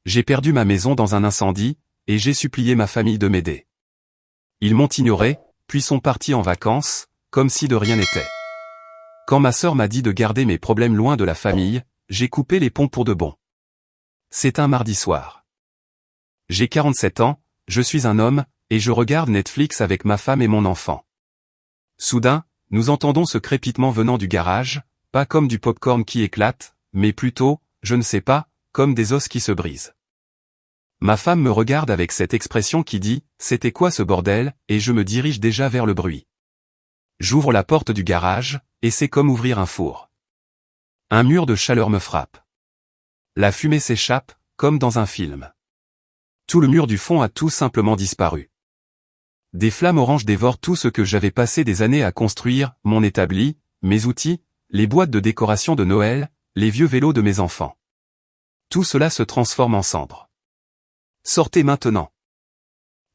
J'ai perdu ma maison dans un incendie, et j'ai supplié ma famille de m'aider. Ils m'ont ignoré, puis sont partis en vacances, comme si de rien n'était. Quand ma sœur m'a dit de garder mes problèmes loin de la famille, j'ai coupé les ponts pour de bon. C'est un mardi soir. J'ai 47 ans, je suis un homme, et je regarde Netflix avec ma femme et mon enfant. Soudain, nous entendons ce crépitement venant du garage, pas comme du popcorn qui éclate, mais plutôt, je ne sais pas, comme des os qui se brisent. Ma femme me regarde avec cette expression qui dit « C'était quoi ce bordel ?» et je me dirige déjà vers le bruit. J'ouvre la porte du garage, et c'est comme ouvrir un four. Un mur de chaleur me frappe. La fumée s'échappe, comme dans un film. Tout le mur du fond a tout simplement disparu. Des flammes oranges dévorent tout ce que j'avais passé des années à construire, mon établi, mes outils, les boîtes de décoration de Noël, les vieux vélos de mes enfants. Tout cela se transforme en cendres. Sortez maintenant.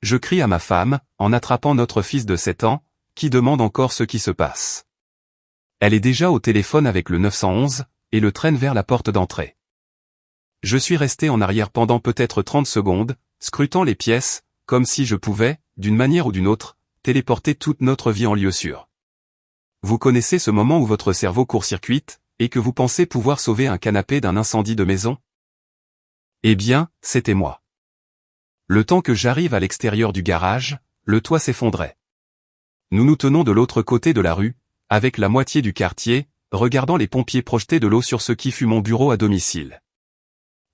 Je crie à ma femme, en attrapant notre fils de 7 ans, qui demande encore ce qui se passe. Elle est déjà au téléphone avec le 911, et le traîne vers la porte d'entrée. Je suis resté en arrière pendant peut-être 30 secondes, scrutant les pièces, comme si je pouvais, d'une manière ou d'une autre, téléporter toute notre vie en lieu sûr. Vous connaissez ce moment où votre cerveau court-circuite, et que vous pensez pouvoir sauver un canapé d'un incendie de maison? Eh bien, c'était moi. Le temps que j'arrive à l'extérieur du garage, le toit s'effondrait. Nous nous tenons de l'autre côté de la rue, avec la moitié du quartier, regardant les pompiers projeter de l'eau sur ce qui fut mon bureau à domicile.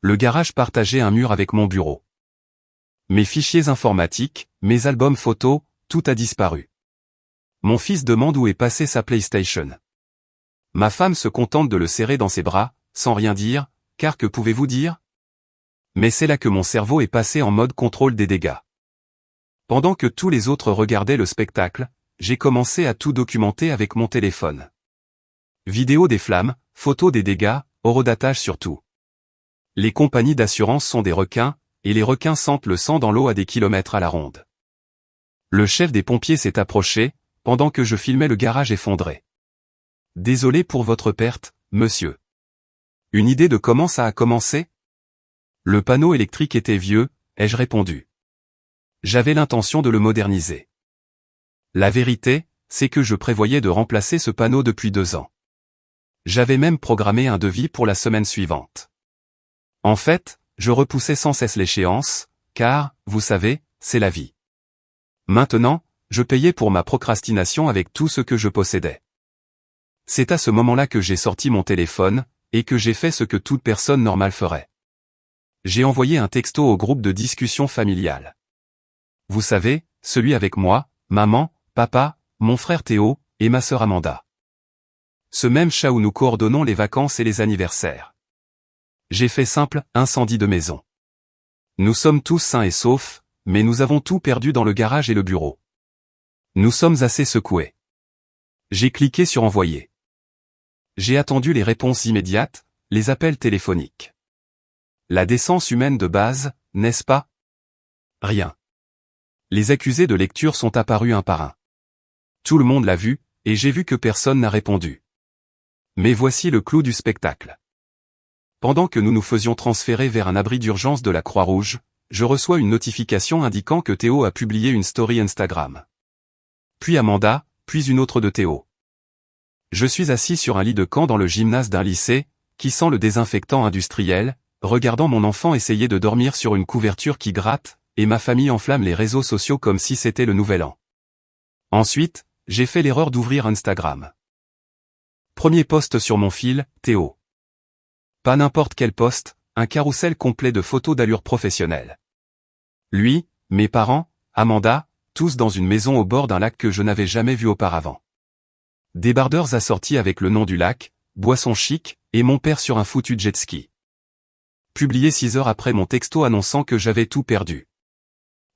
Le garage partageait un mur avec mon bureau. Mes fichiers informatiques, mes albums photos, tout a disparu. Mon fils demande où est passée sa PlayStation. Ma femme se contente de le serrer dans ses bras, sans rien dire, car que pouvez-vous dire? Mais c'est là que mon cerveau est passé en mode contrôle des dégâts. Pendant que tous les autres regardaient le spectacle, j'ai commencé à tout documenter avec mon téléphone. Vidéo des flammes, photos des dégâts, horodatage surtout. Les compagnies d'assurance sont des requins, et les requins sentent le sang dans l'eau à des kilomètres à la ronde. Le chef des pompiers s'est approché, pendant que je filmais le garage effondré. Désolé pour votre perte, monsieur. Une idée de comment ça a commencé? Le panneau électrique était vieux, ai-je répondu. J'avais l'intention de le moderniser. La vérité, c'est que je prévoyais de remplacer ce panneau depuis 2 ans. J'avais même programmé un devis pour la semaine suivante. En fait, je repoussais sans cesse l'échéance, car, vous savez, c'est la vie. Maintenant, je payais pour ma procrastination avec tout ce que je possédais. C'est à ce moment-là que j'ai sorti mon téléphone, et que j'ai fait ce que toute personne normale ferait. J'ai envoyé un texto au groupe de discussion familiale. Vous savez, celui avec moi, maman, papa, mon frère Théo, et ma sœur Amanda. Ce même chat où nous coordonnons les vacances et les anniversaires. J'ai fait simple, incendie de maison. Nous sommes tous sains et saufs, mais nous avons tout perdu dans le garage et le bureau. Nous sommes assez secoués. J'ai cliqué sur envoyer. J'ai attendu les réponses immédiates, les appels téléphoniques. La décence humaine de base, n'est-ce pas? Rien. Les accusés de lecture sont apparus un par un. Tout le monde l'a vu, et j'ai vu que personne n'a répondu. Mais voici le clou du spectacle. Pendant que nous nous faisions transférer vers un abri d'urgence de la Croix-Rouge, je reçois une notification indiquant que Théo a publié une story Instagram. Puis Amanda, puis une autre de Théo. Je suis assis sur un lit de camp dans le gymnase d'un lycée, qui sent le désinfectant industriel, regardant mon enfant essayer de dormir sur une couverture qui gratte, et ma famille enflamme les réseaux sociaux comme si c'était le nouvel an. Ensuite, j'ai fait l'erreur d'ouvrir Instagram. Premier post sur mon fil, Théo. Pas n'importe quel post, un carrousel complet de photos d'allure professionnelle. Lui, mes parents, Amanda, tous dans une maison au bord d'un lac que je n'avais jamais vu auparavant. Débardeurs assortis avec le nom du lac, boissons chic, et mon père sur un foutu jet ski. Publié 6 heures après mon texto annonçant que j'avais tout perdu.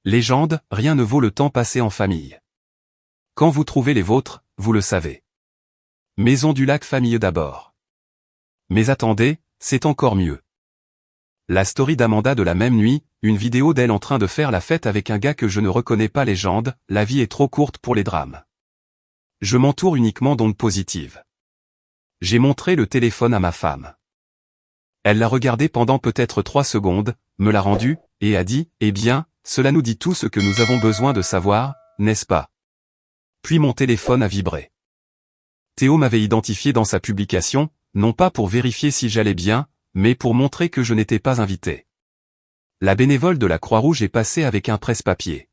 Légende, rien ne vaut le temps passé en famille. Quand vous trouvez les vôtres, vous le savez. Maison du lac famille d'abord. Mais attendez, c'est encore mieux. La story d'Amanda de la même nuit, une vidéo d'elle en train de faire la fête avec un gars que je ne reconnais pas. Légende, la vie est trop courte pour les drames. Je m'entoure uniquement d'ondes positives. J'ai montré le téléphone à ma femme. Elle l'a regardé pendant peut-être 3 secondes, me l'a rendu, et a dit, eh bien, cela nous dit tout ce que nous avons besoin de savoir, n'est-ce pas? Puis mon téléphone a vibré. Théo m'avait identifié dans sa publication, non pas pour vérifier si j'allais bien, mais pour montrer que je n'étais pas invité. La bénévole de la Croix-Rouge est passée avec un presse-papier.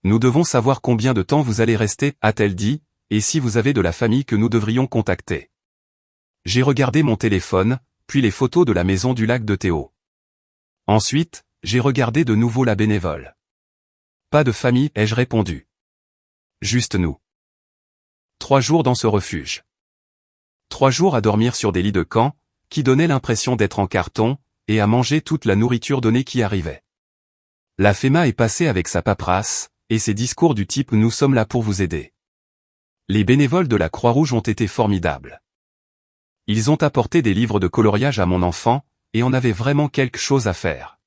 Nous devons savoir combien de temps vous allez rester, a-t-elle dit, et si vous avez de la famille que nous devrions contacter. J'ai regardé mon téléphone, puis les photos de la maison du lac de Théo. Ensuite, j'ai regardé de nouveau la bénévole. Pas de famille, ai-je répondu. Juste nous. 3 jours dans ce refuge. 3 jours à dormir sur des lits de camp, qui donnaient l'impression d'être en carton, et à manger toute la nourriture donnée qui arrivait. La FEMA est passée avec sa paperasse, et ses discours du type « Nous sommes là pour vous aider ». Les bénévoles de la Croix-Rouge ont été formidables. Ils ont apporté des livres de coloriage à mon enfant, et on avait vraiment quelque chose à faire.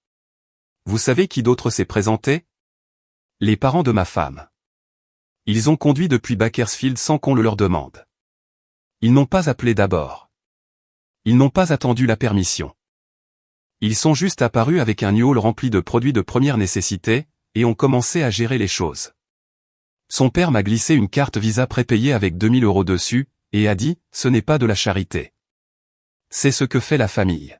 Vous savez qui d'autre s'est présenté? Les parents de ma femme. Ils ont conduit depuis Bakersfield sans qu'on le leur demande. Ils n'ont pas appelé d'abord. Ils n'ont pas attendu la permission. Ils sont juste apparus avec un U-Haul rempli de produits de première nécessité, et ont commencé à gérer les choses. Son père m'a glissé une carte Visa prépayée avec 2000 € dessus, et a dit, ce n'est pas de la charité. C'est ce que fait la famille.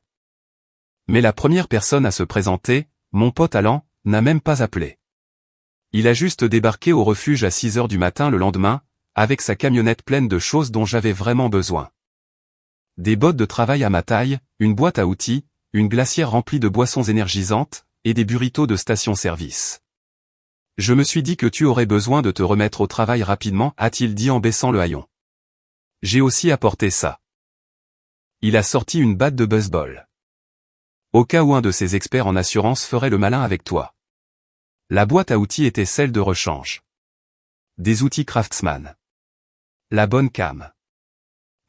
Mais la première personne à se présenter, mon pote Alan, n'a même pas appelé. Il a juste débarqué au refuge à 6 h du matin le lendemain, avec sa camionnette pleine de choses dont j'avais vraiment besoin. Des bottes de travail à ma taille, une boîte à outils, une glacière remplie de boissons énergisantes, et des burritos de station-service. Je me suis dit que tu aurais besoin de te remettre au travail rapidement, a-t-il dit en baissant le haillon. J'ai aussi apporté ça. Il a sorti une batte de baseball. Au cas où un de ses experts en assurance ferait le malin avec toi. La boîte à outils était celle de rechange. Des outils Craftsman. La bonne cam.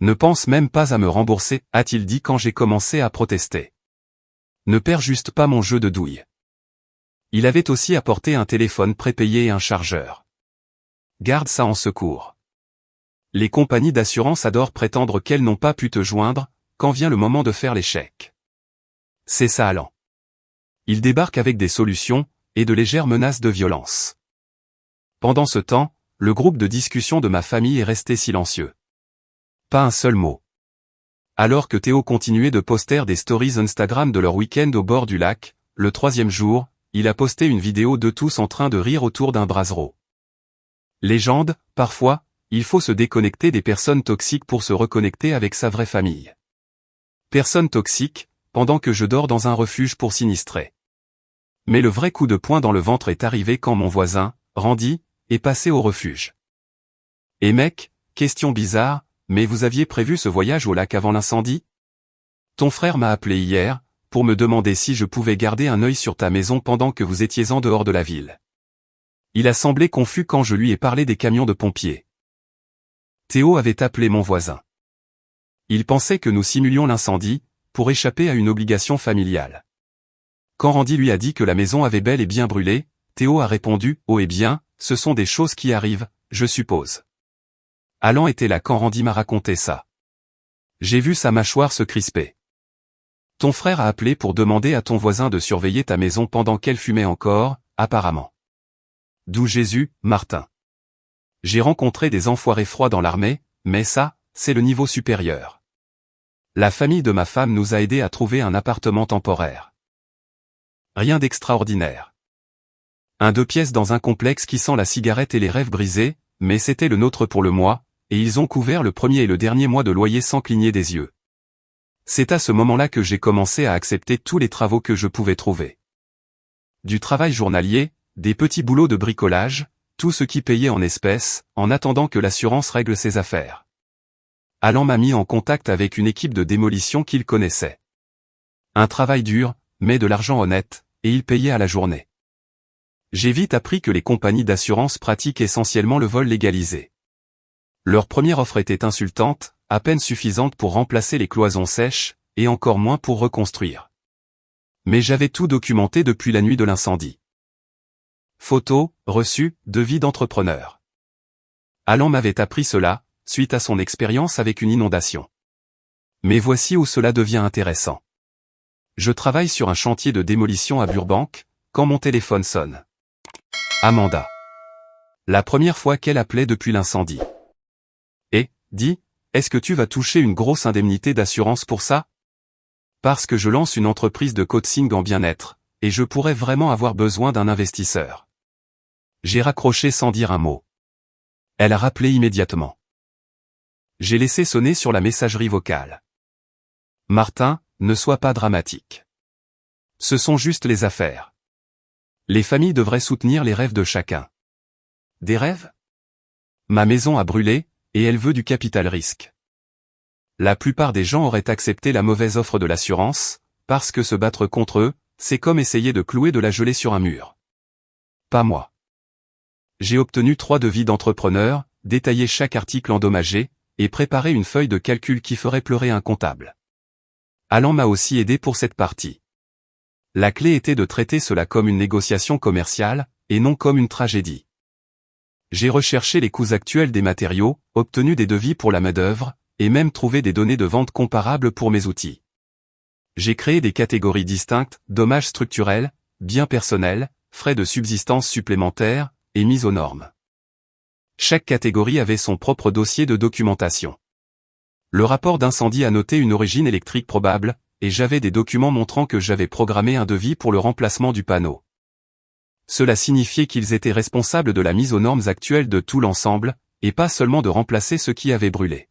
Ne pense même pas à me rembourser, a-t-il dit quand j'ai commencé à protester. Ne perds juste pas mon jeu de douille. Il avait aussi apporté un téléphone prépayé et un chargeur. Garde ça en secours. Les compagnies d'assurance adorent prétendre qu'elles n'ont pas pu te joindre, quand vient le moment de faire les chèques. C'est ça Alan. Il débarque avec des solutions, et de légères menaces de violence. Pendant ce temps, le groupe de discussion de ma famille est resté silencieux. Pas un seul mot. Alors que Théo continuait de poster des stories Instagram de leur week-end au bord du lac, le 3e jour, il a posté une vidéo de tous en train de rire autour d'un brasero. Légende, parfois, il faut se déconnecter des personnes toxiques pour se reconnecter avec sa vraie famille. Personne toxique, pendant que je dors dans un refuge pour sinistrés. Mais le vrai coup de poing dans le ventre est arrivé quand mon voisin, Randy, est passé au refuge. Et mec, question bizarre, mais vous aviez prévu ce voyage au lac avant l'incendie? Ton frère m'a appelé hier, pour me demander si je pouvais garder un œil sur ta maison pendant que vous étiez en dehors de la ville. Il a semblé confus quand je lui ai parlé des camions de pompiers. Théo avait appelé mon voisin. Il pensait que nous simulions l'incendie, pour échapper à une obligation familiale. Quand Randy lui a dit que la maison avait bel et bien brûlé, Théo a répondu « Oh eh bien, ce sont des choses qui arrivent, je suppose. » Alan était là quand Randy m'a raconté ça. J'ai vu sa mâchoire se crisper. Ton frère a appelé pour demander à ton voisin de surveiller ta maison pendant qu'elle fumait encore, apparemment. D'où Jésus, Martin. J'ai rencontré des enfoirés froids dans l'armée, mais ça, c'est le niveau supérieur. La famille de ma femme nous a aidés à trouver un appartement temporaire. Rien d'extraordinaire. Un 2 pièces dans un complexe qui sent la cigarette et les rêves brisés, mais c'était le nôtre pour le mois, et ils ont couvert le premier et le dernier mois de loyer sans cligner des yeux. C'est à ce moment-là que j'ai commencé à accepter tous les travaux que je pouvais trouver. Du travail journalier, des petits boulots de bricolage, tout ce qui payait en espèces, en attendant que l'assurance règle ses affaires. Alan m'a mis en contact avec une équipe de démolition qu'il connaissait. Un travail dur, mais de l'argent honnête, et il payait à la journée. J'ai vite appris que les compagnies d'assurance pratiquent essentiellement le vol légalisé. Leur première offre était insultante, à peine suffisante pour remplacer les cloisons sèches, et encore moins pour reconstruire. Mais j'avais tout documenté depuis la nuit de l'incendie. Photos, reçus, devis d'entrepreneur. Alan m'avait appris cela, suite à son expérience avec une inondation. Mais voici où cela devient intéressant. Je travaille sur un chantier de démolition à Burbank, quand mon téléphone sonne. Amanda. La première fois qu'elle appelait depuis l'incendie. Et, dis, est-ce que tu vas toucher une grosse indemnité d'assurance pour ça? Parce que je lance une entreprise de coaching en bien-être, et je pourrais vraiment avoir besoin d'un investisseur. J'ai raccroché sans dire un mot. Elle a rappelé immédiatement. J'ai laissé sonner sur la messagerie vocale. Martin, ne sois pas dramatique. Ce sont juste les affaires. Les familles devraient soutenir les rêves de chacun. Des rêves? Ma maison a brûlé, et elle veut du capital risque. La plupart des gens auraient accepté la mauvaise offre de l'assurance, parce que se battre contre eux, c'est comme essayer de clouer de la gelée sur un mur. Pas moi. J'ai obtenu 3 devis d'entrepreneurs, détaillé chaque article endommagé, et préparé une feuille de calcul qui ferait pleurer un comptable. Alan m'a aussi aidé pour cette partie. La clé était de traiter cela comme une négociation commerciale, et non comme une tragédie. J'ai recherché les coûts actuels des matériaux, obtenu des devis pour la main-d'œuvre, et même trouvé des données de vente comparables pour mes outils. J'ai créé des catégories distinctes, dommages structurels, biens personnels, frais de subsistance supplémentaires, et mise aux normes. Chaque catégorie avait son propre dossier de documentation. Le rapport d'incendie a noté une origine électrique probable, et j'avais des documents montrant que j'avais programmé un devis pour le remplacement du panneau. Cela signifiait qu'ils étaient responsables de la mise aux normes actuelles de tout l'ensemble, et pas seulement de remplacer ce qui avait brûlé.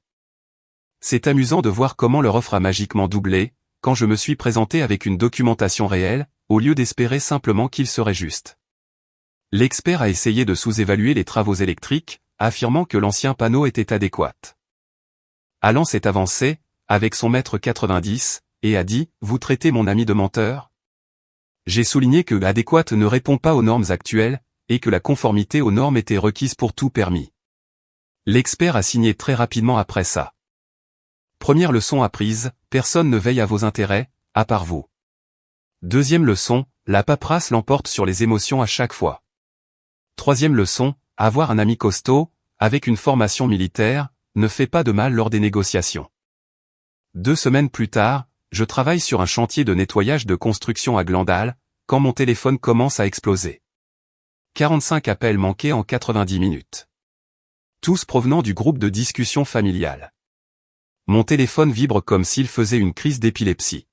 C'est amusant de voir comment leur offre a magiquement doublé, quand je me suis présenté avec une documentation réelle, au lieu d'espérer simplement qu'il serait juste. L'expert a essayé de sous-évaluer les travaux électriques, affirmant que l'ancien panneau était adéquat. Alan s'est avancé, avec son mètre 90, et a dit « Vous traitez mon ami de menteur ?» J'ai souligné que adéquat ne répond pas aux normes actuelles, et que la conformité aux normes était requise pour tout permis. L'expert a signé très rapidement après ça. Première leçon apprise, personne ne veille à vos intérêts, à part vous. Deuxième leçon, la paperasse l'emporte sur les émotions à chaque fois. Troisième leçon, avoir un ami costaud, avec une formation militaire, ne fait pas de mal lors des négociations. 2 semaines plus tard, je travaille sur un chantier de nettoyage de construction à Glandal, quand mon téléphone commence à exploser. 45 appels manqués en 90 minutes. Tous provenant du groupe de discussion familiale. Mon téléphone vibre comme s'il faisait une crise d'épilepsie.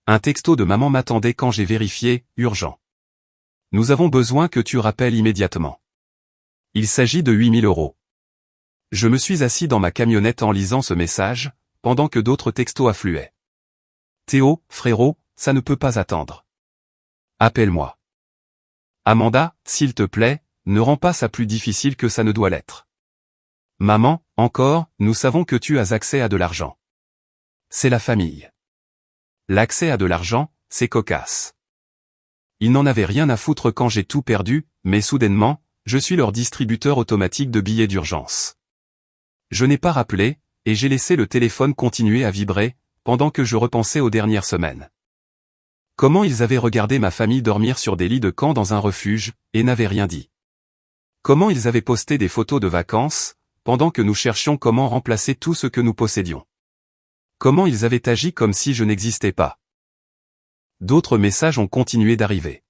Un texto de maman m'attendait quand j'ai vérifié, urgent. Nous avons besoin que tu rappelles immédiatement. Il s'agit de 8 000 €. Je me suis assis dans ma camionnette en lisant ce message, pendant que d'autres textos affluaient. Théo, frérot, ça ne peut pas attendre. Appelle-moi. Amanda, s'il te plaît, ne rends pas ça plus difficile que ça ne doit l'être. Maman, encore, nous savons que tu as accès à de l'argent. C'est la famille. L'accès à de l'argent, c'est cocasse. Ils n'en avaient rien à foutre quand j'ai tout perdu, mais soudainement, je suis leur distributeur automatique de billets d'urgence. Je n'ai pas rappelé, et j'ai laissé le téléphone continuer à vibrer, pendant que je repensais aux dernières semaines. Comment ils avaient regardé ma famille dormir sur des lits de camp dans un refuge, et n'avaient rien dit. Comment ils avaient posté des photos de vacances, pendant que nous cherchions comment remplacer tout ce que nous possédions. Comment ils avaient agi comme si je n'existais pas. D'autres messages ont continué d'arriver.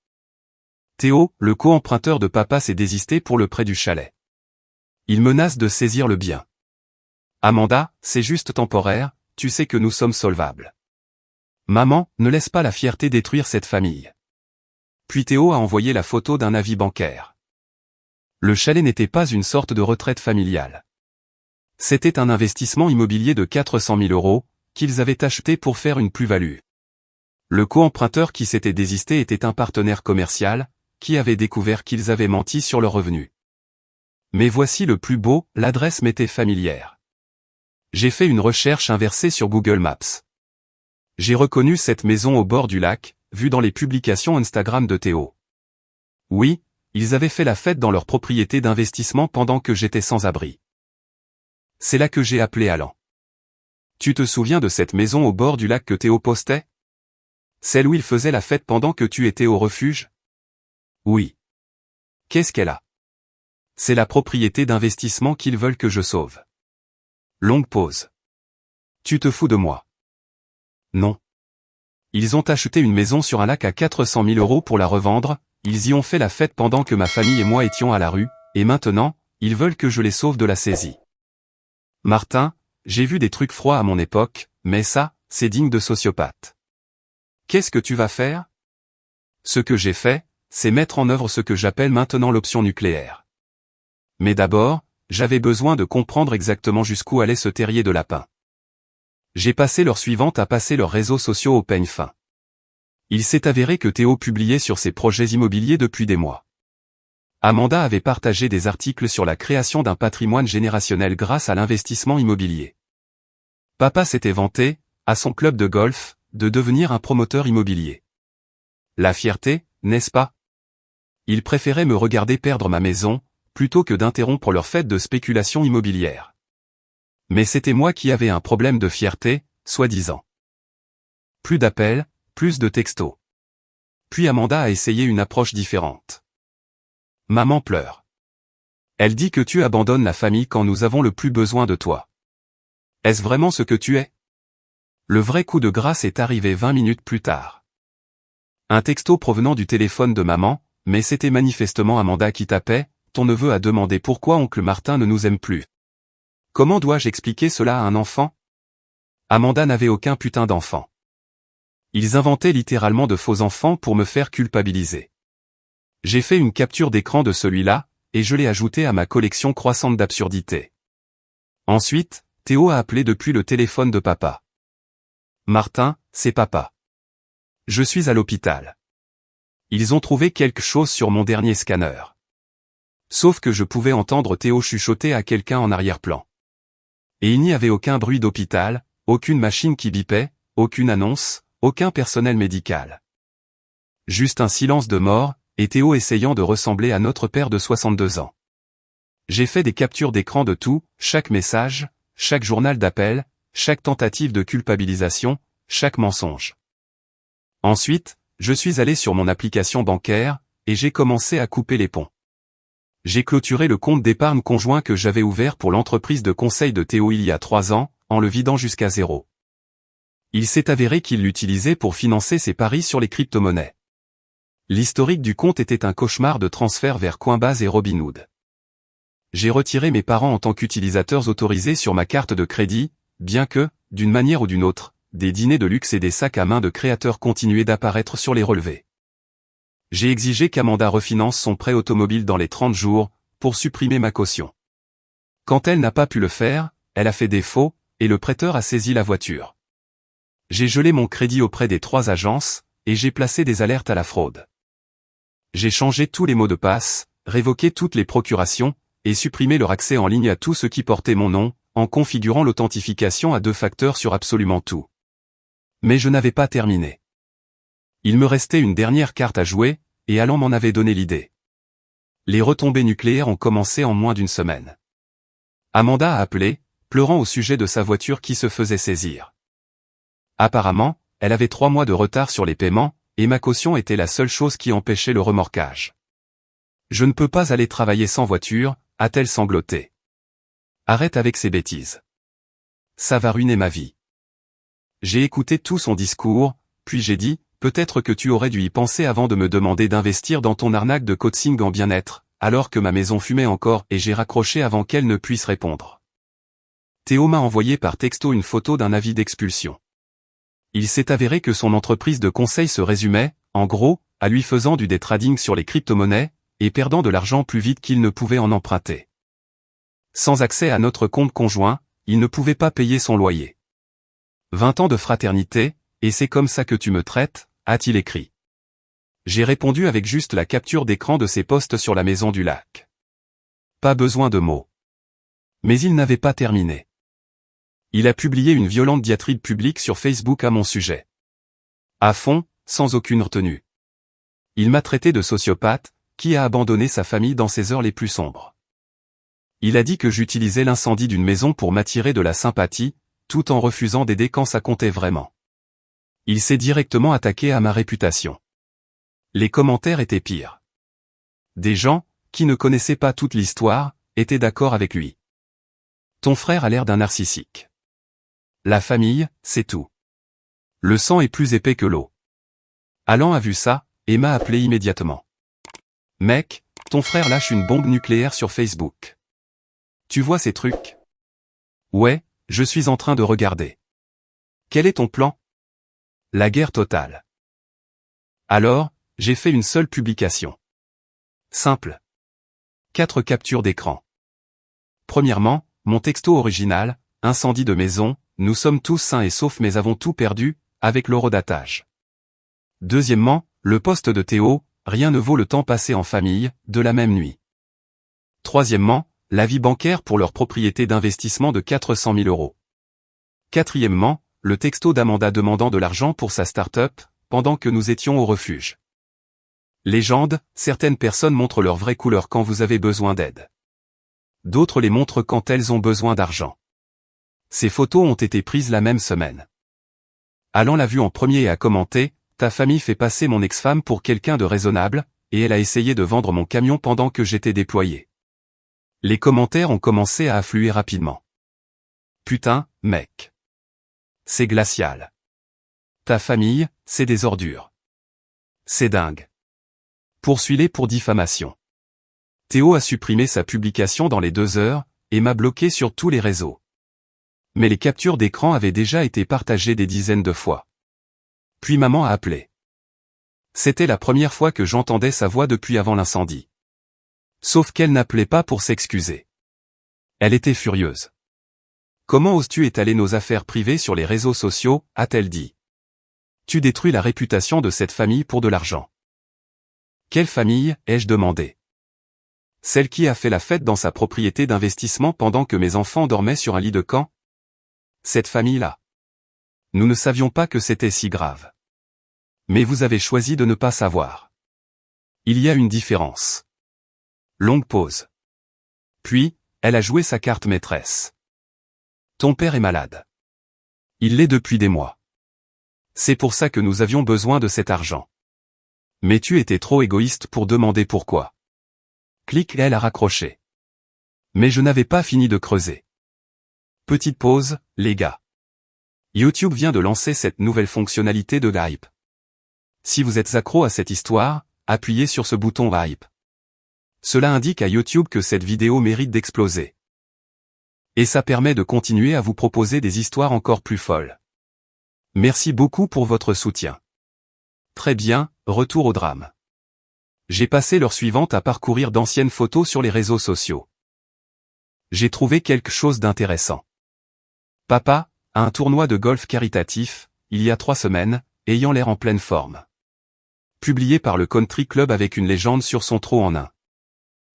Théo, le co-emprunteur de papa s'est désisté pour le prêt du chalet. Il menace de saisir le bien. Amanda, c'est juste temporaire, tu sais que nous sommes solvables. Maman, ne laisse pas la fierté détruire cette famille. Puis Théo a envoyé la photo d'un avis bancaire. Le chalet n'était pas une sorte de retraite familiale. C'était un investissement immobilier de 400 000 € qu'ils avaient acheté pour faire une plus-value. Le co-emprunteur qui s'était désisté était un partenaire commercial, qui avait découvert qu'ils avaient menti sur leurs revenus. Mais voici le plus beau, l'adresse m'était familière. J'ai fait une recherche inversée sur Google Maps. J'ai reconnu cette maison au bord du lac, vue dans les publications Instagram de Théo. Oui, ils avaient fait la fête dans leur propriété d'investissement pendant que j'étais sans abri. C'est là que j'ai appelé Alan. Tu te souviens de cette maison au bord du lac que Théo postait? Celle où il faisait la fête pendant que tu étais au refuge? Oui. Qu'est-ce qu'elle a? C'est la propriété d'investissement qu'ils veulent que je sauve. Longue pause. Tu te fous de moi? Non. Ils ont acheté une maison sur un lac à 400 000 € pour la revendre, ils y ont fait la fête pendant que ma famille et moi étions à la rue, et maintenant, ils veulent que je les sauve de la saisie. Martin, j'ai vu des trucs froids à mon époque, mais ça, c'est digne de sociopathe. Qu'est-ce que tu vas faire? Ce que j'ai fait, c'est mettre en œuvre ce que j'appelle maintenant l'option nucléaire. Mais d'abord, j'avais besoin de comprendre exactement jusqu'où allait ce terrier de lapin. J'ai passé l'heure suivante à passer leurs réseaux sociaux au peigne fin. Il s'est avéré que Théo publiait sur ses projets immobiliers depuis des mois. Amanda avait partagé des articles sur la création d'un patrimoine générationnel grâce à l'investissement immobilier. Papa s'était vanté, à son club de golf, de devenir un promoteur immobilier. La fierté, n'est-ce pas? Il préférait me regarder perdre ma maison, plutôt que d'interrompre leur fête de spéculation immobilière. Mais c'était moi qui avais un problème de fierté, soi-disant. Plus d'appels, plus de textos. Puis Amanda a essayé une approche différente. Maman pleure. Elle dit que tu abandonnes la famille quand nous avons le plus besoin de toi. Est-ce vraiment ce que tu es? Le vrai coup de grâce est arrivé 20 minutes plus tard. Un texto provenant du téléphone de maman, mais c'était manifestement Amanda qui tapait, ton neveu a demandé pourquoi oncle Martin ne nous aime plus. Comment dois-je expliquer cela à un enfant? Amanda n'avait aucun putain d'enfant. Ils inventaient littéralement de faux enfants pour me faire culpabiliser. J'ai fait une capture d'écran de celui-là, et je l'ai ajouté à ma collection croissante d'absurdités. Ensuite, Théo a appelé depuis le téléphone de papa. Martin, c'est papa. Je suis à l'hôpital. Ils ont trouvé quelque chose sur mon dernier scanner. Sauf que je pouvais entendre Théo chuchoter à quelqu'un en arrière-plan. Et il n'y avait aucun bruit d'hôpital, aucune machine qui bipait, aucune annonce, aucun personnel médical. Juste un silence de mort, et Théo essayant de ressembler à notre père de 62 ans. J'ai fait des captures d'écran de tout, chaque message, chaque journal d'appel, chaque tentative de culpabilisation, chaque mensonge. Ensuite, je suis allé sur mon application bancaire, et j'ai commencé à couper les ponts. J'ai clôturé le compte d'épargne conjoint que j'avais ouvert pour l'entreprise de conseil de Théo il y a 3 ans, en le vidant jusqu'à zéro. Il s'est avéré qu'il l'utilisait pour financer ses paris sur les crypto-monnaies. L'historique du compte était un cauchemar de transfert vers Coinbase et Robinhood. J'ai retiré mes parents en tant qu'utilisateurs autorisés sur ma carte de crédit, bien que, d'une manière ou d'une autre, des dîners de luxe et des sacs à main de créateurs continuaient d'apparaître sur les relevés. J'ai exigé qu'Amanda refinance son prêt automobile dans les 30 jours, pour supprimer ma caution. Quand elle n'a pas pu le faire, elle a fait défaut, et le prêteur a saisi la voiture. J'ai gelé mon crédit auprès des 3 agences, et j'ai placé des alertes à la fraude. J'ai changé tous les mots de passe, révoqué toutes les procurations, et supprimé leur accès en ligne à tout ce qui portait mon nom, en configurant l'authentification à 2 facteurs sur absolument tout. Mais je n'avais pas terminé. Il me restait une dernière carte à jouer, et Alan m'en avait donné l'idée. Les retombées nucléaires ont commencé en moins d'une semaine. Amanda a appelé, pleurant au sujet de sa voiture qui se faisait saisir. Apparemment, elle avait 3 mois de retard sur les paiements, et ma caution était la seule chose qui empêchait le remorquage. Je ne peux pas aller travailler sans voiture, a-t-elle sangloté. Arrête avec ces bêtises. Ça va ruiner ma vie. J'ai écouté tout son discours, puis j'ai dit, peut-être que tu aurais dû y penser avant de me demander d'investir dans ton arnaque de coaching en bien-être, alors que ma maison fumait encore et j'ai raccroché avant qu'elle ne puisse répondre. Théo m'a envoyé par texto une photo d'un avis d'expulsion. Il s'est avéré que son entreprise de conseil se résumait, en gros, à lui faisant du day trading sur les crypto-monnaies, et perdant de l'argent plus vite qu'il ne pouvait en emprunter. Sans accès à notre compte conjoint, il ne pouvait pas payer son loyer. 20 ans de fraternité, et c'est comme ça que tu me traites, a-t-il écrit. J'ai répondu avec juste la capture d'écran de ses posts sur la maison du lac. Pas besoin de mots. Mais il n'avait pas terminé. Il a publié une violente diatribe publique sur Facebook à mon sujet. À fond, sans aucune retenue. Il m'a traité de sociopathe, qui a abandonné sa famille dans ses heures les plus sombres. Il a dit que j'utilisais l'incendie d'une maison pour m'attirer de la sympathie, tout en refusant d'aider quand ça comptait vraiment. Il s'est directement attaqué à ma réputation. Les commentaires étaient pires. Des gens, qui ne connaissaient pas toute l'histoire, étaient d'accord avec lui. Ton frère a l'air d'un narcissique. La famille, c'est tout. Le sang est plus épais que l'eau. Alan a vu ça, et m'a appelé immédiatement. Mec, ton frère lâche une bombe nucléaire sur Facebook. Tu vois ces trucs? Ouais, je suis en train de regarder. Quel est ton plan? La guerre totale. Alors, j'ai fait une seule publication. Simple. 4 captures d'écran. Premièrement, mon texto original, incendie de maison, nous sommes tous sains et saufs mais avons tout perdu, avec l'horodatage. Deuxièmement, le post de Théo, rien ne vaut le temps passé en famille, de la même nuit. Troisièmement, l'avis bancaire pour leur propriété d'investissement de 400 000 €. Quatrièmement, le texto d'Amanda demandant de l'argent pour sa start-up, pendant que nous étions au refuge. Légende, certaines personnes montrent leur vraie couleur quand vous avez besoin d'aide. D'autres les montrent quand elles ont besoin d'argent. Ces photos ont été prises la même semaine. Alan l'a vu en premier et a commenté, « Ta famille fait passer mon ex-femme pour quelqu'un de raisonnable, et elle a essayé de vendre mon camion pendant que j'étais déployé. » Les commentaires ont commencé à affluer rapidement. Putain, mec. C'est glacial. Ta famille, c'est des ordures. C'est dingue. Poursuis-les pour diffamation. Théo a supprimé sa publication dans les 2 heures, et m'a bloqué sur tous les réseaux. Mais les captures d'écran avaient déjà été partagées des dizaines de fois. Puis maman a appelé. C'était la première fois que j'entendais sa voix depuis avant l'incendie. Sauf qu'elle n'appelait pas pour s'excuser. Elle était furieuse. Comment oses-tu étaler nos affaires privées sur les réseaux sociaux, a-t-elle dit. Tu détruis la réputation de cette famille pour de l'argent. Quelle famille, ai-je demandé. Celle qui a fait la fête dans sa propriété d'investissement pendant que mes enfants dormaient sur un lit de camp? Cette famille-là. Nous ne savions pas que c'était si grave. Mais vous avez choisi de ne pas savoir. Il y a une différence. Longue pause. Puis, elle a joué sa carte maîtresse. Ton père est malade. Il l'est depuis des mois. C'est pour ça que nous avions besoin de cet argent. Mais tu étais trop égoïste pour demander pourquoi. Clic, elle a raccroché. Mais je n'avais pas fini de creuser. Petite pause, les gars. YouTube vient de lancer cette nouvelle fonctionnalité de Hype. Si vous êtes accro à cette histoire, appuyez sur ce bouton Hype. Cela indique à YouTube que cette vidéo mérite d'exploser. Et ça permet de continuer à vous proposer des histoires encore plus folles. Merci beaucoup pour votre soutien. Très bien, retour au drame. J'ai passé l'heure suivante à parcourir d'anciennes photos sur les réseaux sociaux. J'ai trouvé quelque chose d'intéressant. Papa, à un tournoi de golf caritatif, il y a 3 semaines, ayant l'air en pleine forme. Publié par le Country Club avec une légende sur son trot en nain.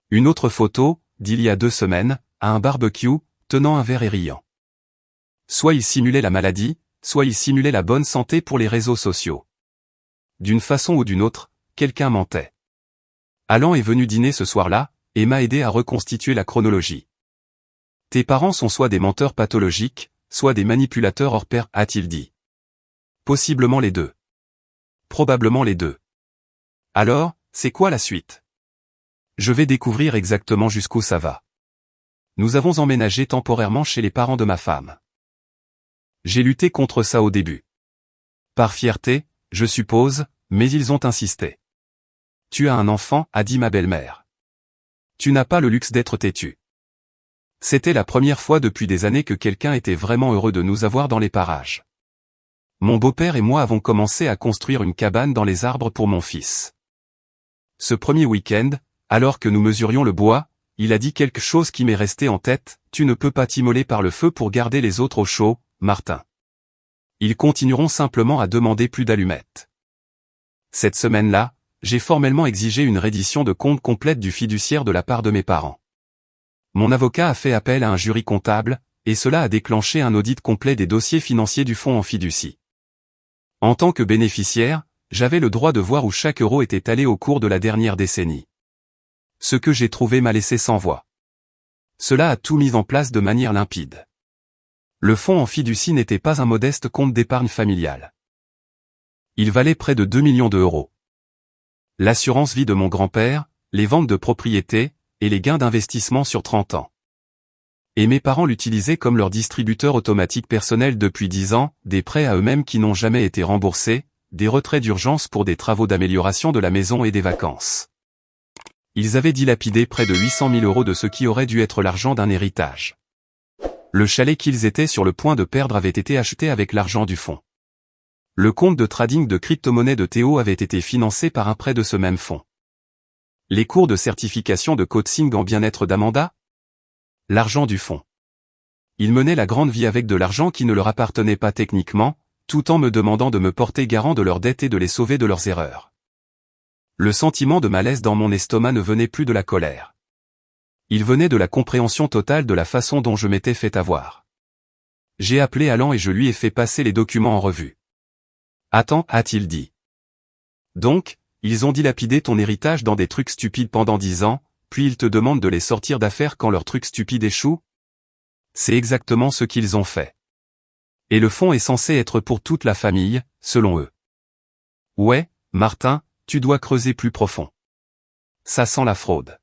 Une autre photo, d'il y a 2 semaines, à un barbecue, tenant un verre et riant. Soit il simulait la maladie, soit il simulait la bonne santé pour les réseaux sociaux. D'une façon ou d'une autre, quelqu'un mentait. Alan est venu dîner ce soir-là, et m'a aidé à reconstituer la chronologie. Tes parents sont soit des menteurs pathologiques, soit des manipulateurs hors pair, a-t-il dit. Possiblement les deux. Probablement les deux. Alors, c'est quoi la suite? Je vais découvrir exactement jusqu'où ça va. Nous avons emménagé temporairement chez les parents de ma femme. J'ai lutté contre ça au début. Par fierté, je suppose, mais ils ont insisté. Tu as un enfant, a dit ma belle-mère. Tu n'as pas le luxe d'être têtu. C'était la première fois depuis des années que quelqu'un était vraiment heureux de nous avoir dans les parages. Mon beau-père et moi avons commencé à construire une cabane dans les arbres pour mon fils. Ce premier week-end, alors que nous mesurions le bois, il a dit quelque chose qui m'est resté en tête, tu ne peux pas t'immoler par le feu pour garder les autres au chaud, Martin. Ils continueront simplement à demander plus d'allumettes. Cette semaine-là, j'ai formellement exigé une reddition de compte complète du fiduciaire de la part de mes parents. Mon avocat a fait appel à un jury comptable, et cela a déclenché un audit complet des dossiers financiers du fonds en fiducie. En tant que bénéficiaire, j'avais le droit de voir où chaque euro était allé au cours de la dernière décennie. Ce que j'ai trouvé m'a laissé sans voix. Cela a tout mis en place de manière limpide. Le fonds en fiducie n'était pas un modeste compte d'épargne familiale. Il valait près de 2 millions d'euros. L'assurance vie de mon grand-père, les ventes de propriétés, et les gains d'investissement sur 30 ans. Et mes parents l'utilisaient comme leur distributeur automatique personnel depuis 10 ans, des prêts à eux-mêmes qui n'ont jamais été remboursés, des retraits d'urgence pour des travaux d'amélioration de la maison et des vacances. Ils avaient dilapidé près de 800 000 € de ce qui aurait dû être l'argent d'un héritage. Le chalet qu'ils étaient sur le point de perdre avait été acheté avec l'argent du fonds. Le compte de trading de crypto-monnaie de Théo avait été financé par un prêt de ce même fonds. Les cours de certification de coaching en bien-être d'Amanda? L'argent du fonds. Ils menaient la grande vie avec de l'argent qui ne leur appartenait pas techniquement, tout en me demandant de me porter garant de leurs dettes et de les sauver de leurs erreurs. Le sentiment de malaise dans mon estomac ne venait plus de la colère. Il venait de la compréhension totale de la façon dont je m'étais fait avoir. J'ai appelé Alan et je lui ai fait passer les documents en revue. « Attends » a-t-il dit. « Donc, ils ont dilapidé ton héritage dans des trucs stupides pendant 10 ans, puis ils te demandent de les sortir d'affaires quand leurs trucs stupides échouent? C'est exactement ce qu'ils ont fait. Et le fonds est censé être pour toute la famille, selon eux. Ouais, Martin, tu dois creuser plus profond. Ça sent la fraude. »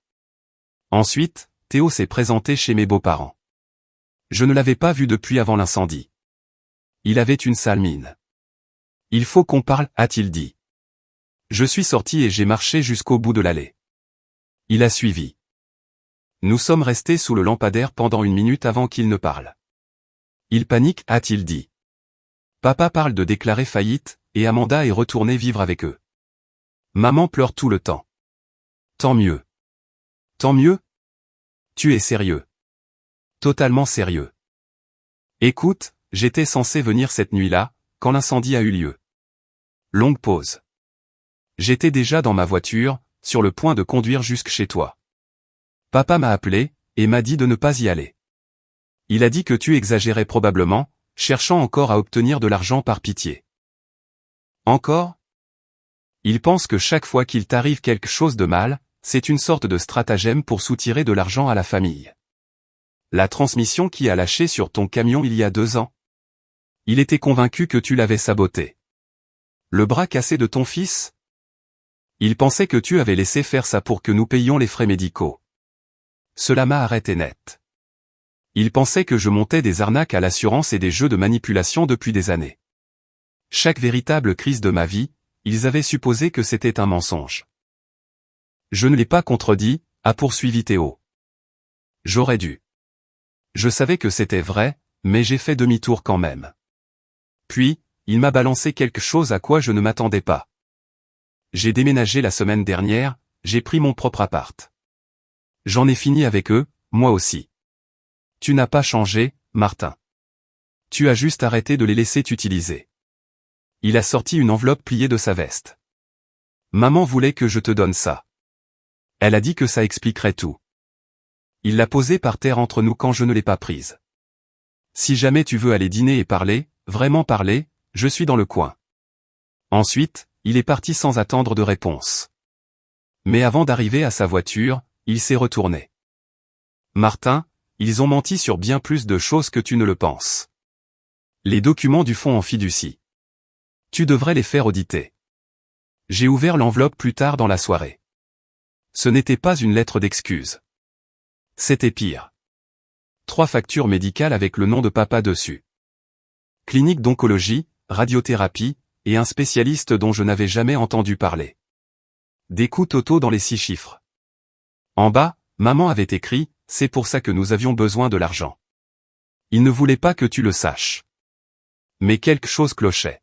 Ensuite, Théo s'est présenté chez mes beaux-parents. Je ne l'avais pas vu depuis avant l'incendie. Il avait une sale mine. « Il faut qu'on parle » a-t-il dit. Je suis sorti et j'ai marché jusqu'au bout de l'allée. Il a suivi. Nous sommes restés sous le lampadaire pendant 1 minute avant qu'il ne parle. Il panique, a-t-il dit. Papa parle de déclarer faillite, et Amanda est retournée vivre avec eux. Maman pleure tout le temps. Tant mieux. Tant mieux? Tu es sérieux? Totalement sérieux. Écoute, j'étais censé venir cette nuit-là, quand l'incendie a eu lieu. Longue pause. J'étais déjà dans ma voiture, sur le point de conduire jusque chez toi. Papa m'a appelé, et m'a dit de ne pas y aller. Il a dit que tu exagérais probablement, cherchant encore à obtenir de l'argent par pitié. Encore? Il pense que chaque fois qu'il t'arrive quelque chose de mal, c'est une sorte de stratagème pour soutirer de l'argent à la famille. La transmission qui a lâché sur ton camion il y a 2 ans. Il était convaincu que tu l'avais saboté. Le bras cassé de ton fils? Il pensait que tu avais laissé faire ça pour que nous payions les frais médicaux. Cela m'a arrêté net. Il pensait que je montais des arnaques à l'assurance et des jeux de manipulation depuis des années. Chaque véritable crise de ma vie, ils avaient supposé que c'était un mensonge. Je ne l'ai pas contredit, a poursuivi Théo. J'aurais dû. Je savais que c'était vrai, mais j'ai fait demi-tour quand même. Puis, il m'a balancé quelque chose à quoi je ne m'attendais pas. J'ai déménagé la semaine dernière, j'ai pris mon propre appart. J'en ai fini avec eux, moi aussi. Tu n'as pas changé, Martin. Tu as juste arrêté de les laisser t'utiliser. Il a sorti une enveloppe pliée de sa veste. Maman voulait que je te donne ça. Elle a dit que ça expliquerait tout. Il l'a posée par terre entre nous quand je ne l'ai pas prise. Si jamais tu veux aller dîner et parler, vraiment parler, je suis dans le coin. Ensuite, il est parti sans attendre de réponse. Mais avant d'arriver à sa voiture, il s'est retourné. Martin, ils ont menti sur bien plus de choses que tu ne le penses. Les documents du fonds en fiducie. Tu devrais les faire auditer. J'ai ouvert l'enveloppe plus tard dans la soirée. Ce n'était pas une lettre d'excuse. C'était pire. 3 factures médicales avec le nom de papa dessus. Clinique d'oncologie, radiothérapie, et un spécialiste dont je n'avais jamais entendu parler. Des coûts totaux dans les 6 chiffres. En bas, maman avait écrit, c'est pour ça que nous avions besoin de l'argent. Il ne voulait pas que tu le saches. Mais quelque chose clochait.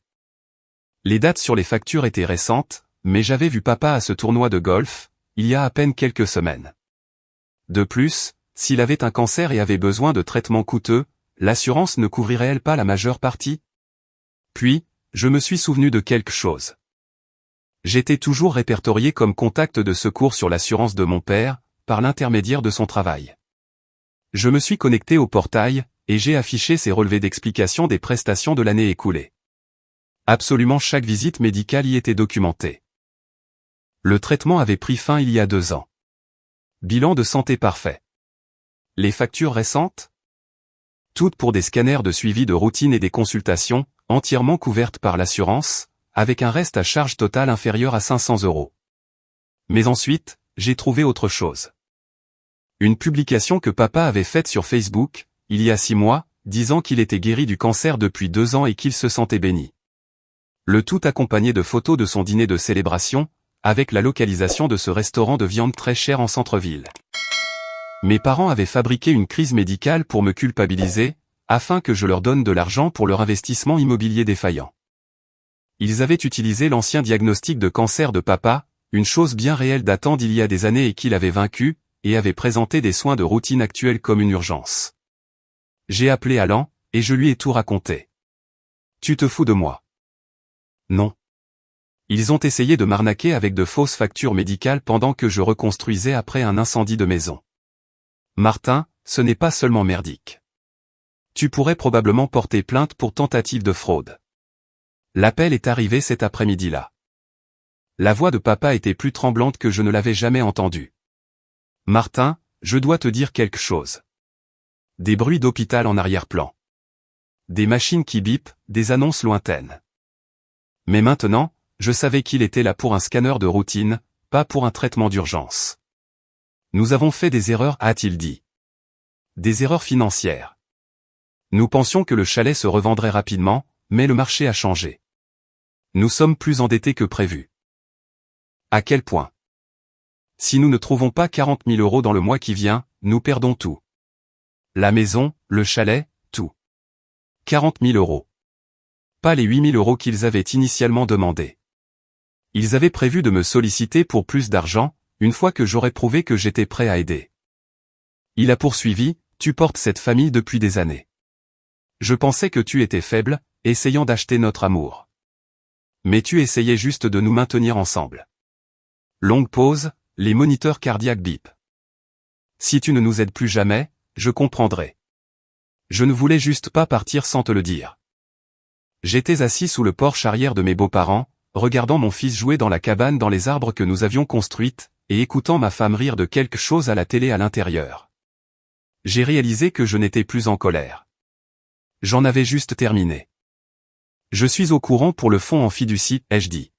Les dates sur les factures étaient récentes, mais j'avais vu papa à ce tournoi de golf, il y a à peine quelques semaines. De plus, s'il avait un cancer et avait besoin de traitements coûteux, l'assurance ne couvrirait-elle pas la majeure partie? Puis, je me suis souvenu de quelque chose. J'étais toujours répertorié comme contact de secours sur l'assurance de mon père, par l'intermédiaire de son travail. Je me suis connecté au portail, et j'ai affiché ses relevés d'explication des prestations de l'année écoulée. Absolument chaque visite médicale y était documentée. Le traitement avait pris fin il y a 2 ans. Bilan de santé parfait. Les factures récentes? Toutes pour des scanners de suivi de routine et des consultations, entièrement couvertes par l'assurance, avec un reste à charge totale inférieur à 500 €. Mais ensuite, j'ai trouvé autre chose. Une publication que papa avait faite sur Facebook, il y a 6 mois, disant qu'il était guéri du cancer depuis 2 ans et qu'il se sentait béni. Le tout accompagné de photos de son dîner de célébration, avec la localisation de ce restaurant de viande très cher en centre-ville. Mes parents avaient fabriqué une crise médicale pour me culpabiliser, afin que je leur donne de l'argent pour leur investissement immobilier défaillant. Ils avaient utilisé l'ancien diagnostic de cancer de papa, une chose bien réelle datant d'il y a des années et qu'il avait vaincu, et avaient présenté des soins de routine actuels comme une urgence. J'ai appelé Alan, et je lui ai tout raconté. Tu te fous de moi? Non. Ils ont essayé de m'arnaquer avec de fausses factures médicales pendant que je reconstruisais après un incendie de maison. Martin, ce n'est pas seulement merdique. Tu pourrais probablement porter plainte pour tentative de fraude. L'appel est arrivé cet après-midi-là. La voix de papa était plus tremblante que je ne l'avais jamais entendue. Martin, je dois te dire quelque chose. Des bruits d'hôpital en arrière-plan. Des machines qui bipent, des annonces lointaines. Mais maintenant, je savais qu'il était là pour un scanner de routine, pas pour un traitement d'urgence. Nous avons fait des erreurs, a-t-il dit. Des erreurs financières. Nous pensions que le chalet se revendrait rapidement, mais le marché a changé. Nous sommes plus endettés que prévu. À quel point? Si nous ne trouvons pas 40 000 € dans le mois qui vient, nous perdons tout. La maison, le chalet, tout. 40 000 €. Pas les 8 000 € qu'ils avaient initialement demandé. Ils avaient prévu de me solliciter pour plus d'argent, une fois que j'aurais prouvé que j'étais prêt à aider. Il a poursuivi, tu portes cette famille depuis des années. Je pensais que tu étais faible, essayant d'acheter notre amour. Mais tu essayais juste de nous maintenir ensemble. Longue pause, les moniteurs cardiaques bip. Si tu ne nous aides plus jamais, je comprendrai. Je ne voulais juste pas partir sans te le dire. J'étais assis sous le porche arrière de mes beaux-parents, regardant mon fils jouer dans la cabane dans les arbres que nous avions construite, et écoutant ma femme rire de quelque chose à la télé à l'intérieur. J'ai réalisé que je n'étais plus en colère. J'en avais juste terminé. Je suis au courant pour le fonds en fiducie, ai-je dit.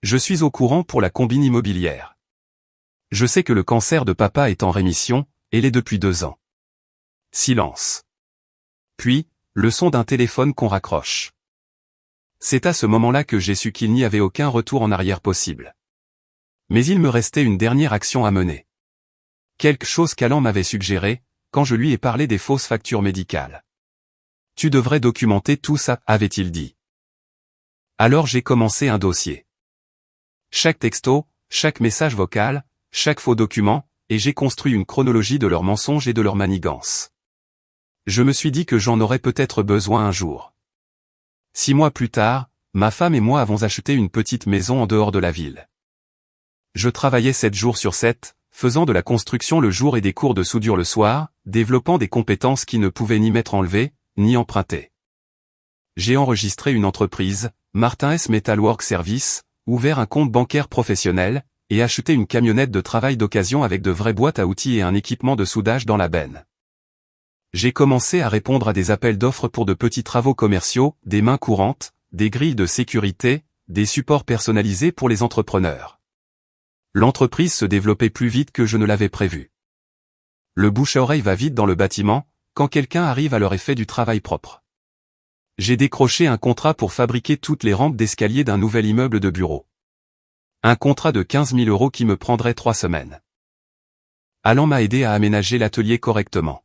Je suis au courant pour la combine immobilière. Je sais que le cancer de papa est en rémission, et l'est depuis 2 ans. Silence. Puis, le son d'un téléphone qu'on raccroche. C'est à ce moment-là que j'ai su qu'il n'y avait aucun retour en arrière possible. Mais il me restait une dernière action à mener. Quelque chose qu'Alan m'avait suggéré, quand je lui ai parlé des fausses factures médicales. Tu devrais documenter tout ça, avait-il dit. Alors j'ai commencé un dossier. Chaque texto, chaque message vocal, chaque faux document, et j'ai construit une chronologie de leurs mensonges et de leurs manigances. Je me suis dit que j'en aurais peut-être besoin un jour. 6 mois plus tard, ma femme et moi avons acheté une petite maison en dehors de la ville. Je travaillais 7 jours sur 7, faisant de la construction le jour et des cours de soudure le soir, développant des compétences qui ne pouvaient ni m'être enlevées, ni empruntées. J'ai enregistré une entreprise, Martin S Metalwork Service, ouvert un compte bancaire professionnel, et acheté une camionnette de travail d'occasion avec de vraies boîtes à outils et un équipement de soudage dans la benne. J'ai commencé à répondre à des appels d'offres pour de petits travaux commerciaux, des mains courantes, des grilles de sécurité, des supports personnalisés pour les entrepreneurs. L'entreprise se développait plus vite que je ne l'avais prévu. Le bouche à oreille va vite dans le bâtiment, quand quelqu'un arrive à leur effet du travail propre. J'ai décroché un contrat pour fabriquer toutes les rampes d'escalier d'un nouvel immeuble de bureau. Un contrat de 15 000 € qui me prendrait 3 semaines. Alan m'a aidé à aménager l'atelier correctement.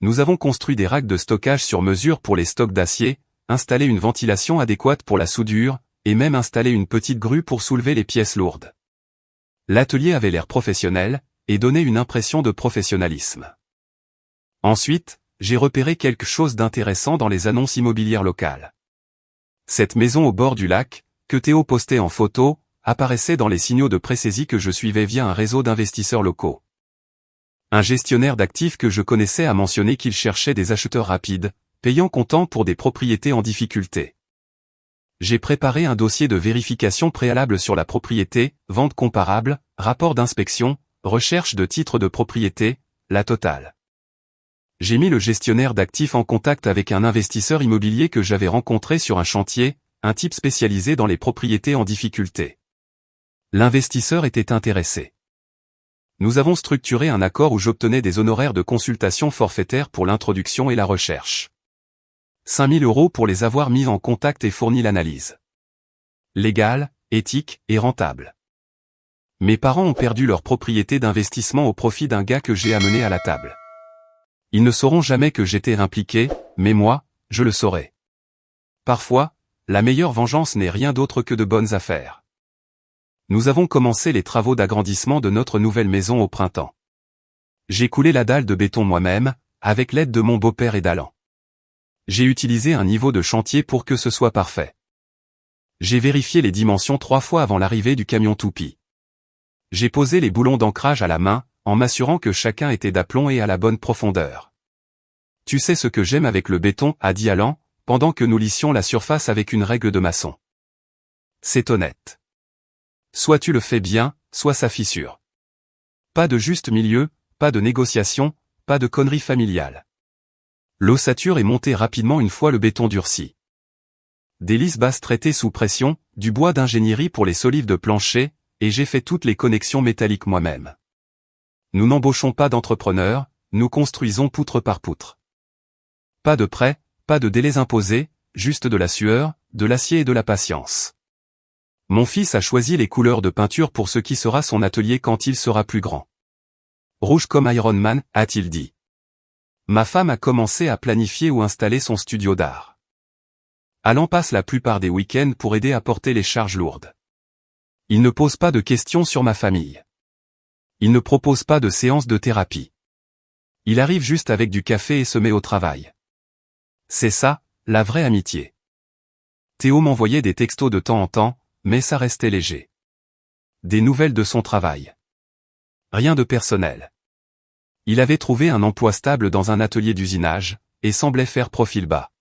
Nous avons construit des racks de stockage sur mesure pour les stocks d'acier, installé une ventilation adéquate pour la soudure, et même installé une petite grue pour soulever les pièces lourdes. L'atelier avait l'air professionnel, et donnait une impression de professionnalisme. Ensuite, j'ai repéré quelque chose d'intéressant dans les annonces immobilières locales. Cette maison au bord du lac, que Théo postait en photo, apparaissait dans les signaux de pré-saisie que je suivais via un réseau d'investisseurs locaux. Un gestionnaire d'actifs que je connaissais a mentionné qu'il cherchait des acheteurs rapides, payant comptant pour des propriétés en difficulté. J'ai préparé un dossier de vérification préalable sur la propriété, vente comparable, rapport d'inspection, recherche de titres de propriété, la totale. J'ai mis le gestionnaire d'actifs en contact avec un investisseur immobilier que j'avais rencontré sur un chantier, un type spécialisé dans les propriétés en difficulté. L'investisseur était intéressé. Nous avons structuré un accord où j'obtenais des honoraires de consultation forfaitaire pour l'introduction et la recherche. 5 000 € pour les avoir mis en contact et fourni l'analyse. Légal, éthique et rentable. Mes parents ont perdu leur propriété d'investissement au profit d'un gars que j'ai amené à la table. Ils ne sauront jamais que j'étais impliqué, mais moi, je le saurai. Parfois, la meilleure vengeance n'est rien d'autre que de bonnes affaires. Nous avons commencé les travaux d'agrandissement de notre nouvelle maison au printemps. J'ai coulé la dalle de béton moi-même, avec l'aide de mon beau-père et d'Alan. J'ai utilisé un niveau de chantier pour que ce soit parfait. J'ai vérifié les dimensions 3 fois avant l'arrivée du camion toupie. J'ai posé les boulons d'ancrage à la main, en m'assurant que chacun était d'aplomb et à la bonne profondeur. Tu sais ce que j'aime avec le béton, a dit Alan, pendant que nous lissions la surface avec une règle de maçon. C'est honnête. Soit tu le fais bien, soit ça fissure. Pas de juste milieu, pas de négociation, pas de conneries familiales. L'ossature est montée rapidement une fois le béton durci. Des lisses basses traitées sous pression, du bois d'ingénierie pour les solives de plancher, et j'ai fait toutes les connexions métalliques moi-même. Nous n'embauchons pas d'entrepreneurs, nous construisons poutre par poutre. Pas de prêt, pas de délais imposés, juste de la sueur, de l'acier et de la patience. Mon fils a choisi les couleurs de peinture pour ce qui sera son atelier quand il sera plus grand. Rouge comme Iron Man, a-t-il dit. Ma femme a commencé à planifier ou installer son studio d'art. Alan passe la plupart des week-ends pour aider à porter les charges lourdes. Il ne pose pas de questions sur ma famille. Il ne propose pas de séance de thérapie. Il arrive juste avec du café et se met au travail. C'est ça, la vraie amitié. Théo m'envoyait des textos de temps en temps, mais ça restait léger. Des nouvelles de son travail. Rien de personnel. Il avait trouvé un emploi stable dans un atelier d'usinage, et semblait faire profil bas.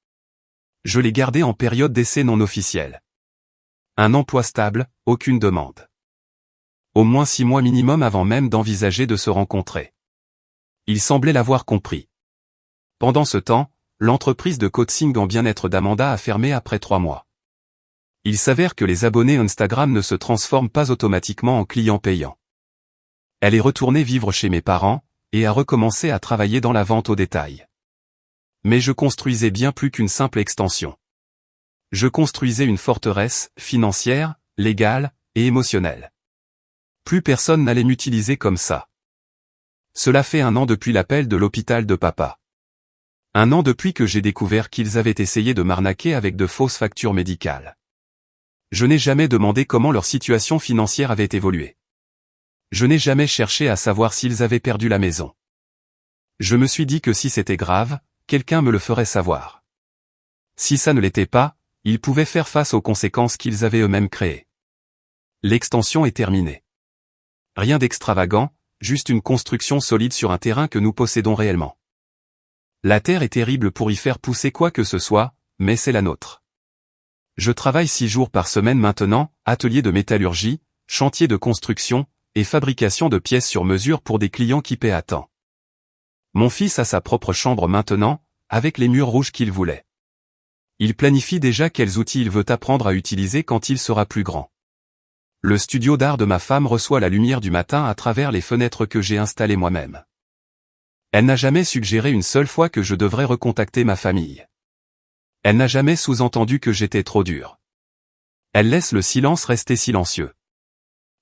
Je l'ai gardé en période d'essai non officielle. Un emploi stable, aucune demande. Au moins 6 mois minimum avant même d'envisager de se rencontrer. Il semblait l'avoir compris. Pendant ce temps, l'entreprise de coaching en bien-être d'Amanda a fermé après 3 mois. Il s'avère que les abonnés Instagram ne se transforment pas automatiquement en clients payants. Elle est retournée vivre chez mes parents, et a recommencé à travailler dans la vente au détail. Mais je construisais bien plus qu'une simple extension. Je construisais une forteresse, financière, légale, et émotionnelle. Plus personne n'allait m'utiliser comme ça. Cela fait 1 an depuis l'appel de l'hôpital de papa. 1 an depuis que j'ai découvert qu'ils avaient essayé de m'arnaquer avec de fausses factures médicales. Je n'ai jamais demandé comment leur situation financière avait évolué. Je n'ai jamais cherché à savoir s'ils avaient perdu la maison. Je me suis dit que si c'était grave, quelqu'un me le ferait savoir. Si ça ne l'était pas, ils pouvaient faire face aux conséquences qu'ils avaient eux-mêmes créées. L'extension est terminée. Rien d'extravagant, juste une construction solide sur un terrain que nous possédons réellement. La terre est terrible pour y faire pousser quoi que ce soit, mais c'est la nôtre. Je travaille 6 jours par semaine maintenant, atelier de métallurgie, chantier de construction, et fabrication de pièces sur mesure pour des clients qui paient à temps. Mon fils a sa propre chambre maintenant, avec les murs rouges qu'il voulait. Il planifie déjà quels outils il veut apprendre à utiliser quand il sera plus grand. Le studio d'art de ma femme reçoit la lumière du matin à travers les fenêtres que j'ai installées moi-même. Elle n'a jamais suggéré une seule fois que je devrais recontacter ma famille. Elle n'a jamais sous-entendu que j'étais trop dur. Elle laisse le silence rester silencieux.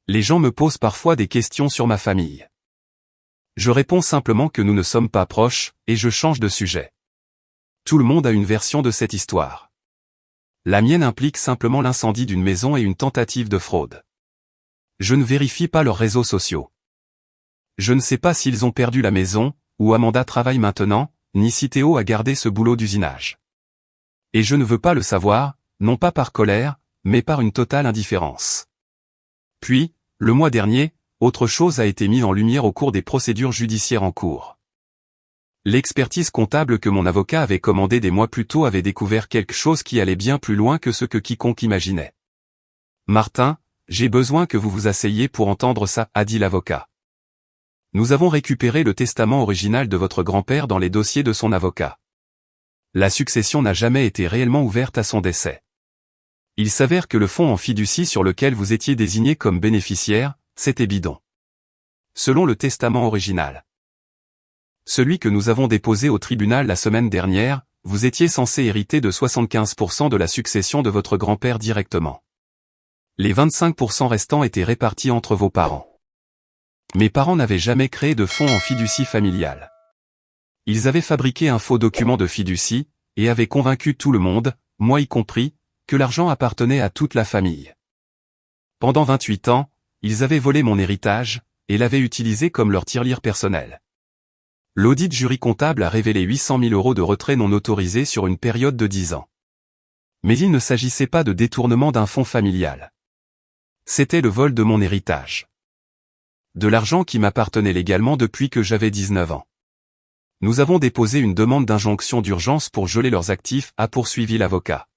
Les gens me posent parfois des questions sur ma famille. Je réponds simplement que nous ne sommes pas proches, et je change de sujet. Tout le monde a une version de cette histoire. La mienne implique simplement l'incendie d'une maison et une tentative de fraude. Je ne vérifie pas leurs réseaux sociaux. Je ne sais pas s'ils ont perdu la maison, où Amanda travaille maintenant, ni si Théo a gardé ce boulot d'usinage. Et je ne veux pas le savoir, non pas par colère, mais par une totale indifférence. Puis, le mois dernier, autre chose a été mise en lumière au cours des procédures judiciaires en cours. L'expertise comptable que mon avocat avait commandée des mois plus tôt avait découvert quelque chose qui allait bien plus loin que ce que quiconque imaginait. « Martin, j'ai besoin que vous vous asseyiez pour entendre ça », a dit l'avocat. Nous avons récupéré le testament original de votre grand-père dans les dossiers de son avocat. La succession n'a jamais été réellement ouverte à son décès. Il s'avère que le fonds en fiducie sur lequel vous étiez désigné comme bénéficiaire, c'était bidon. selon le testament original. Celui que nous avons déposé au tribunal la semaine dernière, vous étiez censé hériter de 75% de la succession de votre grand-père directement. Les 25% restants étaient répartis entre vos parents. Mes parents n'avaient jamais créé de fonds en fiducie familiale. Ils avaient fabriqué un faux document de fiducie, et avaient convaincu tout le monde, moi y compris, que l'argent appartenait à toute la famille. Pendant 28 ans, ils avaient volé mon héritage, et l'avaient utilisé comme leur tirelire personnel. L'audit jury comptable a révélé 800 000 € de retrait non autorisés sur une période de 10 ans. Mais il ne s'agissait pas de détournement d'un fonds familial. C'était le vol de mon héritage. De l'argent qui m'appartenait légalement depuis que j'avais 19 ans. Nous avons déposé une demande d'injonction d'urgence pour geler leurs actifs, a poursuivi l'avocat.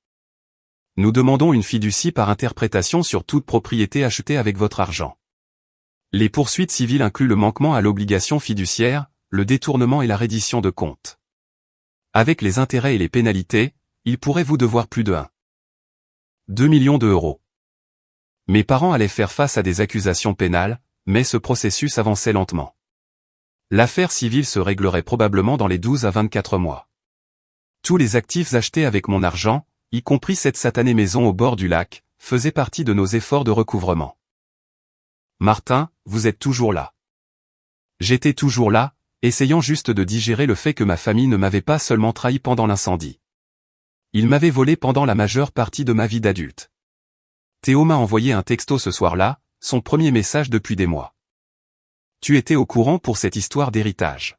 Nous demandons une fiducie par interprétation sur toute propriété achetée avec votre argent. Les poursuites civiles incluent le manquement à l'obligation fiduciaire, le détournement et la reddition de comptes. Avec les intérêts et les pénalités, il pourrait vous devoir plus de 2 millions d'euros. Mes parents allaient faire face à des accusations pénales, mais ce processus avançait lentement. L'affaire civile se réglerait probablement dans les 12 à 24 mois. Tous les actifs achetés avec mon argent, y compris cette satanée maison au bord du lac, faisaient partie de nos efforts de recouvrement. Martin, vous êtes toujours là. J'étais toujours là, essayant juste de digérer le fait que ma famille ne m'avait pas seulement trahi pendant l'incendie. Il m'avait volé pendant la majeure partie de ma vie d'adulte. Théo m'a envoyé un texto ce soir-là, son premier message depuis des mois. Tu étais au courant pour cette histoire d'héritage.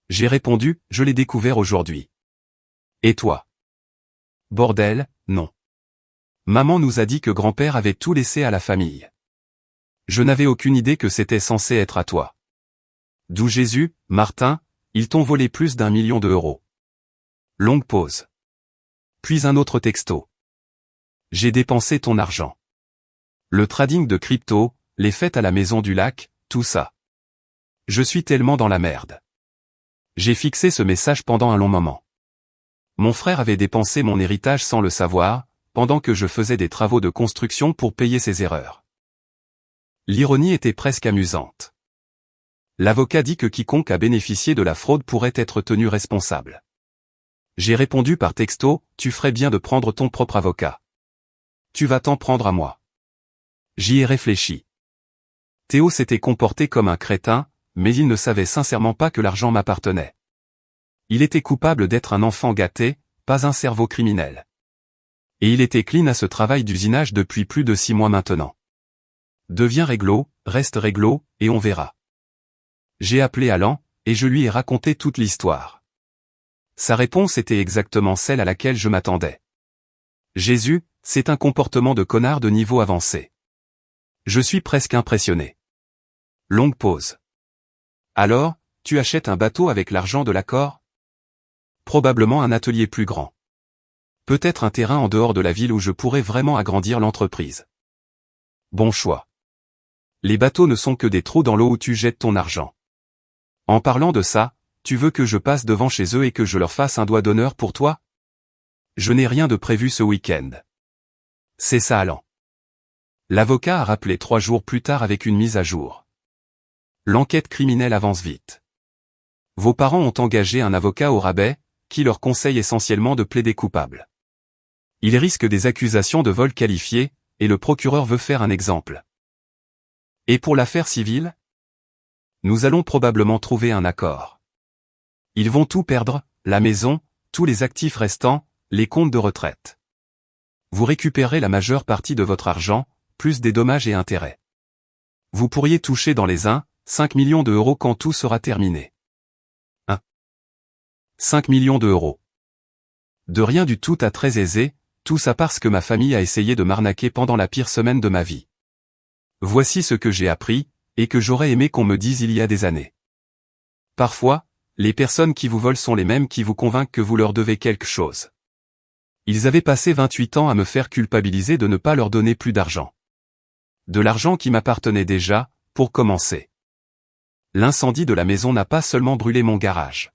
J'ai répondu, je l'ai découvert aujourd'hui. Et toi? Bordel, non. Maman nous a dit que grand-père avait tout laissé à la famille. Je n'avais aucune idée que c'était censé être à toi. D'où Jésus, Martin, ils t'ont volé plus d'1 million d'euros. Longue pause. Puis un autre texto. J'ai dépensé ton argent. Le trading de crypto, les fêtes à la maison du lac, tout ça. Je suis tellement dans la merde. J'ai fixé ce message pendant un long moment. Mon frère avait dépensé mon héritage sans le savoir, pendant que je faisais des travaux de construction pour payer ses erreurs. L'ironie était presque amusante. L'avocat dit que quiconque a bénéficié de la fraude pourrait être tenu responsable. J'ai répondu par texto, tu ferais bien de prendre ton propre avocat. Tu vas t'en prendre à moi. J'y ai réfléchi. Théo s'était comporté comme un crétin, mais il ne savait sincèrement pas que l'argent m'appartenait. Il était coupable d'être un enfant gâté, pas un cerveau criminel. Et il était clean à ce travail d'usinage depuis plus de 6 mois maintenant. Deviens réglo, reste réglo, et on verra. J'ai appelé Alan, et je lui ai raconté toute l'histoire. Sa réponse était exactement celle à laquelle je m'attendais. Jésus, c'est un comportement de connard de niveau avancé. Je suis presque impressionné. Longue pause. Alors, tu achètes un bateau avec l'argent de l'accord? Probablement un atelier plus grand. Peut-être un terrain en dehors de la ville où je pourrais vraiment agrandir l'entreprise. Bon choix. Les bateaux ne sont que des trous dans l'eau où tu jettes ton argent. En parlant de ça, tu veux que je passe devant chez eux et que je leur fasse un doigt d'honneur pour toi? Je n'ai rien de prévu ce week-end. C'est ça Alan. L'avocat a rappelé 3 jours plus tard avec une mise à jour. L'enquête criminelle avance vite. Vos parents ont engagé un avocat au rabais, qui leur conseille essentiellement de plaider coupable. Ils risquent des accusations de vol qualifié, et le procureur veut faire un exemple. Et pour l'affaire civile? Nous allons probablement trouver un accord. Ils vont tout perdre, la maison, tous les actifs restants, les comptes de retraite. Vous récupérez la majeure partie de votre argent, plus des dommages et intérêts. Vous pourriez toucher dans les 5 millions d'euros quand tout sera terminé. 5 millions d'euros. De rien du tout à très aisé, tout ça parce que ma famille a essayé de m'arnaquer pendant la pire semaine de ma vie. Voici ce que j'ai appris, et que j'aurais aimé qu'on me dise il y a des années. Parfois, les personnes qui vous volent sont les mêmes qui vous convainquent que vous leur devez quelque chose. Ils avaient passé 28 ans à me faire culpabiliser de ne pas leur donner plus d'argent. De l'argent qui m'appartenait déjà, pour commencer. L'incendie de la maison n'a pas seulement brûlé mon garage.